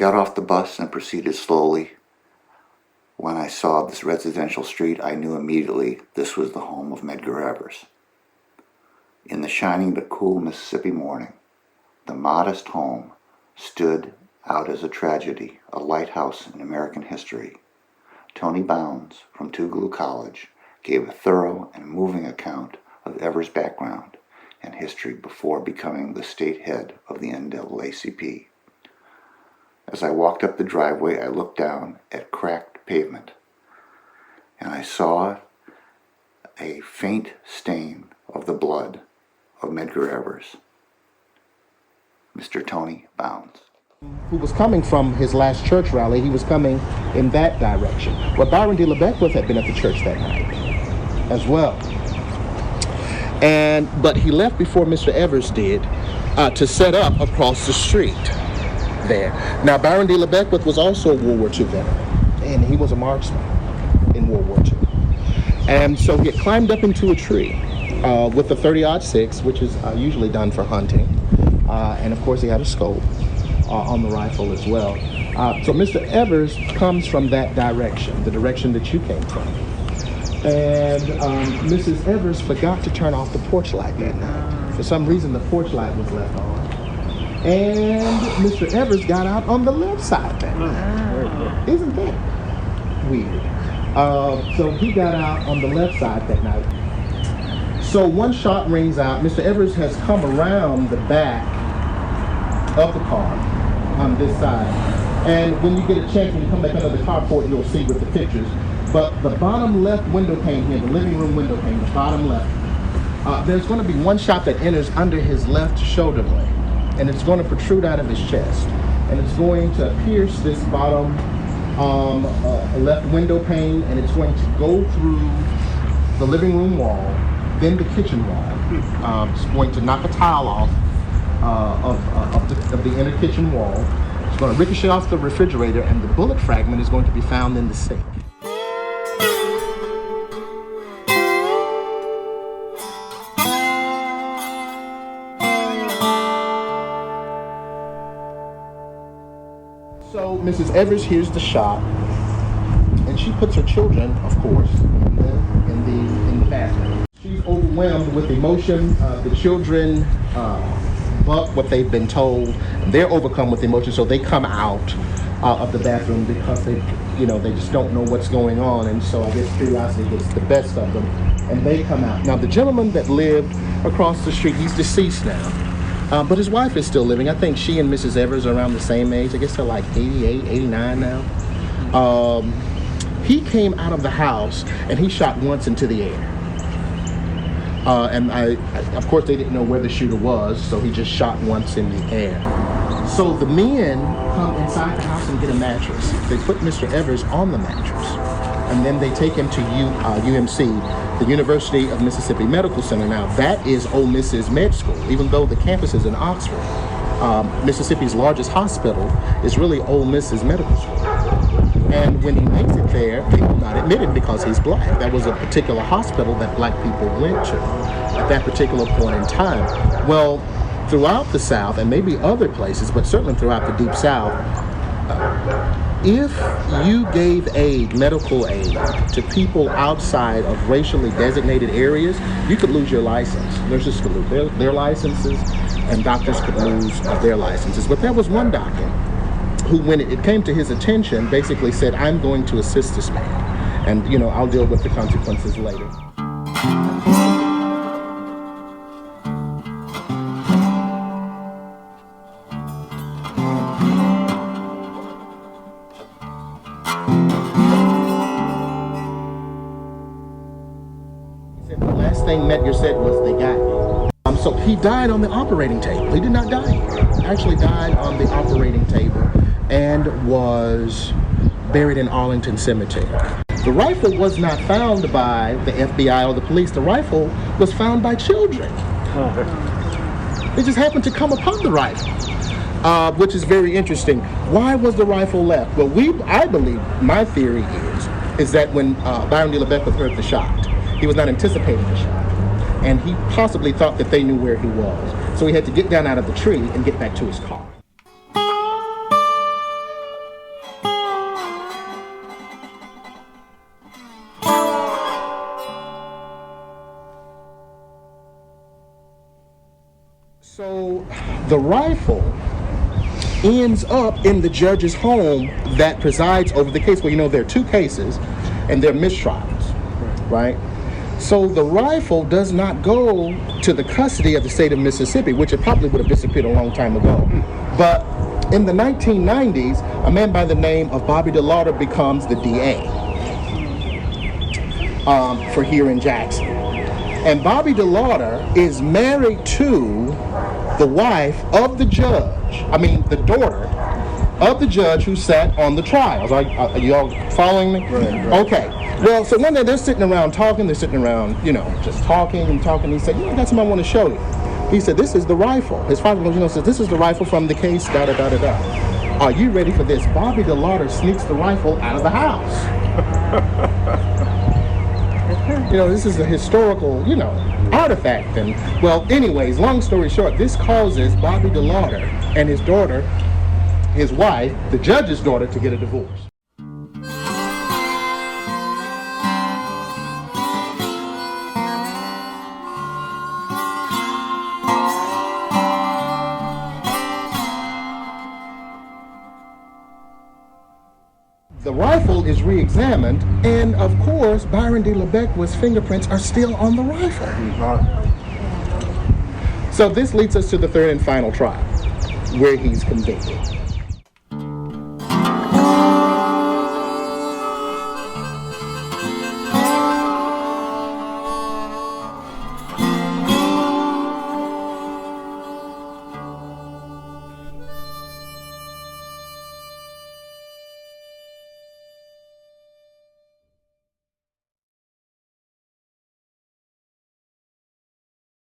got off the bus and proceeded slowly, when I saw this residential street, I knew immediately this was the home of Medgar Evers. In the shining but cool Mississippi morning, the modest home stood out as a tragedy, a lighthouse in American history. Tony Bounds from Tougaloo College gave a thorough and moving account of Evers' background and history before becoming the state head of the NAACP. As I walked up the driveway, I looked down at cracked pavement, and I saw a faint stain of the blood of Medgar Evers. Mr. Tony Bounds. Who was coming from his last church rally, he was coming in that direction. Well, Byron D. LeBeckwith had been at the church that night as well. But he left before Mr. Evers did to set up across the street there. Now, Byron D. LeBeckwith was also a World War II veteran, and he was a marksman in World War II. And so he had climbed up into a tree with a 30-06, which is usually done for hunting. And of course, he had a scope on the rifle as well. So Mr. Evers comes from that direction, the direction that you came from. And Mrs. Evers forgot to turn off the porch light that night. For some reason, the porch light was left on. And Mr. Evers got out on the left side that night. Isn't that weird? So he got out on the left side that night. So one shot rings out. Mr. Evers has come around the back of the car on this side. And when you get a chance, when you come back under the carport, you'll see with the pictures. But the bottom left window pane here, the living room window pane, the bottom left, there's going to be one shot that enters under his left shoulder blade. And it's going to protrude out of his chest. And it's going to pierce this bottom left window pane, and it's going to go through the living room wall, then the kitchen wall. It's going to knock a tile off of the inner kitchen wall. It's going to ricochet off the refrigerator, and the bullet fragment is going to be found in the sink. So Mrs. Evers hears the shot, and she puts her children, of course, in the bathroom. She's overwhelmed with emotion. The children buck what they've been told. They're overcome with emotion, so they come out of the bathroom because they just don't know what's going on, and so I guess curiosity gets the best of them, and they come out. Now, the gentleman that lived across the street, he's deceased now. But his wife is still living. I think she and Mrs. Evers are around the same age. I guess they're like 88, 89 now. He came out of the house and he shot once into the air. And of course, they didn't know where the shooter was, so he just shot once in the air. So the men come inside the house and get a mattress. They put Mr. Evers on the mattress, and then they take him to UMC, the University of Mississippi Medical Center. Now, that is Ole Miss's med school, even though the campus is in Oxford. Mississippi's largest hospital is really Ole Miss's medical school. And when he makes it there, they will not admit him because he's black. That was a particular hospital that black people went to at that particular point in time. Well, throughout the South, and maybe other places, but certainly throughout the Deep South, if you gave aid, medical aid, to people outside of racially designated areas, you could lose your license. Nurses could lose their licenses, and doctors could lose their licenses. But there was one doctor who, when it came to his attention, basically said, I'm going to assist this man. And, I'll deal with the consequences later. The last thing Medgar said was, they got me. So he died on the operating table. He did not die here. He actually died on the operating table and was buried in Arlington Cemetery. The rifle was not found by the FBI or the police. The rifle was found by children. They just happened to come upon the rifle, which is very interesting. Why was the rifle left? Well, I believe, my theory is that when Byron D. LeBeckwith heard the shot, he was not anticipating the shot, and he possibly thought that they knew where he was. So he had to get down out of the tree and get back to his car. So the rifle ends up in the judge's home that presides over the case. Well, you know, there are two cases and they're mistrials, right? So the rifle does not go to the custody of the state of Mississippi, which it probably would have disappeared a long time ago. But in the 1990s, a man by the name of Bobby DeLauder becomes the DA for here in Jackson. And Bobby DeLauder is married to the wife of the judge, the daughter of the judge who sat on the trials. Are you all following me? Right. Okay. Well, so one day they're sitting around talking, just talking and talking. He said, I got something I want to show you. He said, this is the rifle. His father says, this is the rifle from the case, da-da-da-da-da. Are you ready for this? Bobby DeLauder sneaks the rifle out of the house. This is a historical, artifact. And, well, anyways, long story short, this causes Bobby DeLauder and his daughter, his wife, the judge's daughter, to get a divorce. The rifle is re-examined, and of course, Byron D. LeBeck's fingerprints are still on the rifle. So this leads us to the third and final trial, where he's convicted.